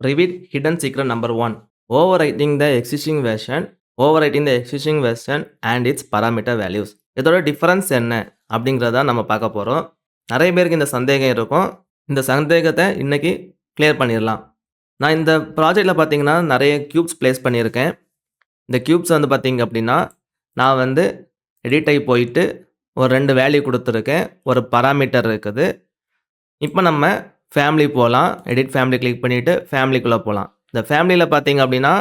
Reveal hidden secret number 1. Overwriting the existing version. Overwriting the existing version and its parameter values. இதோட difference என்ன அப்படிங்கிறத நம்ம பார்க்க போகிறோம். நிறைய பேருக்கு இந்த சந்தேகம் இருக்கும். இந்த சந்தேகத்தை இன்னைக்கு கிளியர் பண்ணிடலாம். நான் இந்த ப்ராஜெக்டில் பார்த்தீங்கன்னா நிறைய க்யூப்ஸ் ப்ளேஸ் பண்ணியிருக்கேன். இந்த க்யூப்ஸ் வந்து பார்த்தீங்க அப்படின்னா நான் வந்து எடிட் ஆகி போயிட்டு ஒரு 2 வேல்யூ கொடுத்துருக்கேன். ஒரு பராமீட்டர் இருக்குது. இப்போ நம்ம ஃபேமிலி போகலாம். எடிட் ஃபேமிலி கிளிக் பண்ணிவிட்டு ஃபேமிலிக்குள்ளே போகலாம். இந்த ஃபேமிலியில் பார்த்தீங்க அப்படின்னா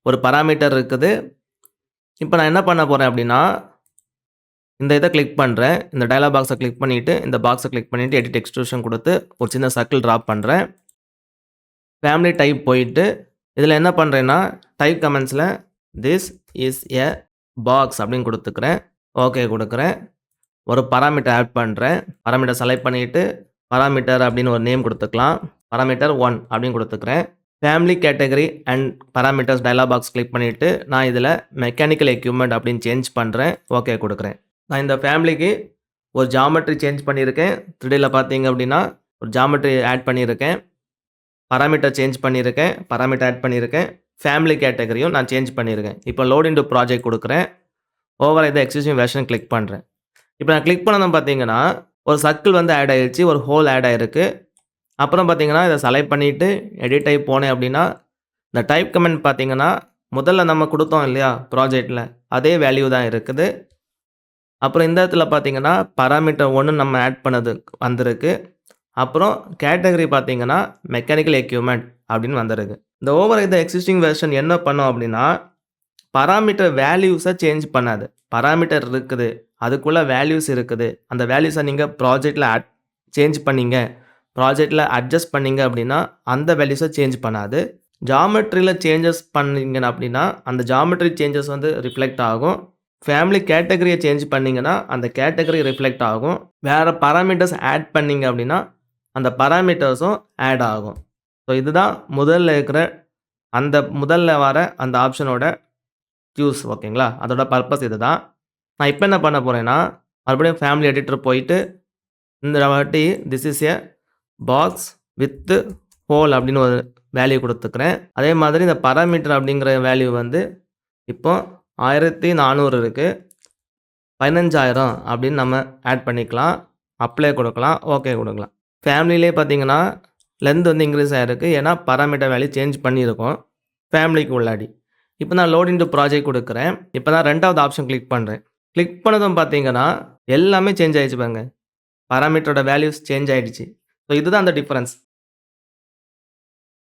ஒரு பராமீட்டர் இருக்குது. இப்போ நான் என்ன பண்ண போகிறேன் அப்படின்னா இந்த இதை கிளிக் பண்ணுறேன். இந்த டயலாக் பாக்ஸை கிளிக் பண்ணிவிட்டு இந்த பாக்ஸை கிளிக் பண்ணிவிட்டு எடிட் எக்ஸ்ட்ரூஷன் கொடுத்து ஒரு சின்ன சர்க்கிள் ட்ராப் பண்ணுறேன். ஃபேமிலி டைப் போயிட்டு இதில் என்ன பண்ணுறேன்னா டைப் கமெண்ட்ஸில் திஸ் இஸ் எ பாக்ஸ் அப்படின்னு கொடுத்துக்கிறேன். ஓகே கொடுக்குறேன். ஒரு பராமீட்டர் ஆட் பண்ணுறேன். பராமீட்டர் செலக்ட் பண்ணிவிட்டு பராமீட்டர் அப்படின்னு ஒரு நேம் கொடுத்துக்கலாம். பராமீட்டர் 1 அப்படின்னு கொடுத்துக்கிறேன். Family category and parameters dialog box click பண்ணிவிட்டு நான் இதில் மெக்கானிக்கல் எக்யூப்மெண்ட் அப்படின்னு சேஞ்ச் பண்ணுறேன். ஓகே கொடுக்குறேன். நான் இந்த ஃபேமிலிக்கு ஒரு ஜாமெட்ரி சேஞ்ச் பண்ணியிருக்கேன். 3Dயில் பார்த்தீங்க அப்படின்னா ஒரு ஜாமெட்ரி ஆட் பண்ணியிருக்கேன். பராமீட்டர் சேஞ்ச் பண்ணியிருக்கேன். பராமீட்டர் ஆட் பண்ணியிருக்கேன். ஃபேமிலி கேட்டகரியும் நான் சேஞ்ச் பண்ணியிருக்கேன். இப்போ லோட் இன்டு ப்ராஜெக்ட் கொடுக்குறேன். ஓவர் இதை எக்ஸிஸ்டிங் வெர்ஷன் கிளிக் பண்ணுறேன். இப்போ நான் கிளிக் பண்ணதும் பார்த்தீங்கன்னா ஒரு சர்க்கிள் வந்து ஆட் ஆகிடுச்சு. ஒரு ஹோல் ஆட் ஆகிருக்கு. அப்புறம் பார்த்தீங்கன்னா இதை செலக்ட் பண்ணிவிட்டு எடிட் டைப் போனேன் அப்படின்னா இந்த டைப் கமெண்ட் பார்த்தீங்கன்னா முதல்ல நம்ம கொடுத்தோம் இல்லையா ப்ராஜெக்டில் அதே வேல்யூ தான் இருக்குது. அப்புறம் இந்த இடத்துல பார்த்தீங்கன்னா பராமீட்டர் 1 நம்ம ஆட் பண்ணது வந்திருக்கு. அப்புறம் கேட்டகரி பார்த்தீங்கன்னா மெக்கானிக்கல் எக்யூப்மெண்ட் அப்படின்னு வந்திருக்கு. இந்த ஓவர் இந்த எக்ஸிஸ்டிங் வெர்ஷன் என்ன பண்ணும் அப்படின்னா பராமீட்டர் வேல்யூஸை சேஞ்ச் பண்ணாது. பராமீட்டர் இருக்குது, அதுக்குள்ளே வேல்யூஸ் இருக்குது. அந்த வேல்யூஸை நீங்கள் ப்ராஜெக்டில் சேஞ்ச் பண்ணீங்க, ப்ராஜெக்டில் அட்ஜஸ்ட் பண்ணீங்க அப்படின்னா அந்த வேல்யூஸை சேஞ்ச் பண்ணாது. ஜாமெட்ரியில் சேஞ்சஸ் பண்ணீங்க அப்படின்னா அந்த ஜாமெட்ரி சேஞ்சஸ் வந்து ரிஃப்ளெக்ட் ஆகும். ஃபேமிலி கேட்டகரியை சேஞ்ச் பண்ணிங்கன்னா அந்த கேட்டகரி ரிஃப்ளெக்ட் ஆகும். வேறு பராமீட்டர்ஸ் ஆட் பண்ணிங்க அப்படின்னா அந்த பராமீட்டர்ஸும் ஆட் ஆகும். ஸோ இதுதான் முதல்ல இருக்கிற முதல்ல வர அந்த ஆப்ஷனோட யூஸ். ஓகேங்களா? அதோட பர்பஸ் இது தான். நான் இப்போ என்ன பண்ண போகிறேன்னா மறுபடியும் ஃபேமிலி எடிட்டர் போயிட்டு இந்த வாட்டி this is a box with whole அப்படின்னு ஒரு வேல்யூ கொடுத்துக்கிறேன். அதே மாதிரி இந்த பராமீட்டர் அப்படிங்கிற வேல்யூ வந்து இப்போ 1400 இருக்குது. 15,000 அப்படின்னு நம்ம ஆட் பண்ணிக்கலாம். அப்ளை கொடுக்கலாம். ஓகே கொடுக்கலாம். ஃபேமிலியிலே பார்த்தீங்கன்னா லென்த் வந்து இன்க்ரீஸ் ஆகிருக்கு. ஏன்னா பராமீட்டர் வேல்யூ சேஞ்ச் பண்ணியிருக்கோம் ஃபேமிலிக்கு உள்ளாடி. இப்போ நான் லோட் இன்டு ப்ராஜெக்ட் கொடுக்குறேன். இப்போ நான் 2வது ஆப்ஷன் கிளிக் பண்ணுறேன். கிளிக் பண்ணதும் பார்த்தீங்கன்னா எல்லாமே சேஞ்ச் ஆகிடுச்சு பாருங்க. பராமீட்டரோட வேல்யூஸ் சேஞ்ச் ஆகிடுச்சு. ஸோ இதுதான் அந்த டிஃப்ரென்ஸ்.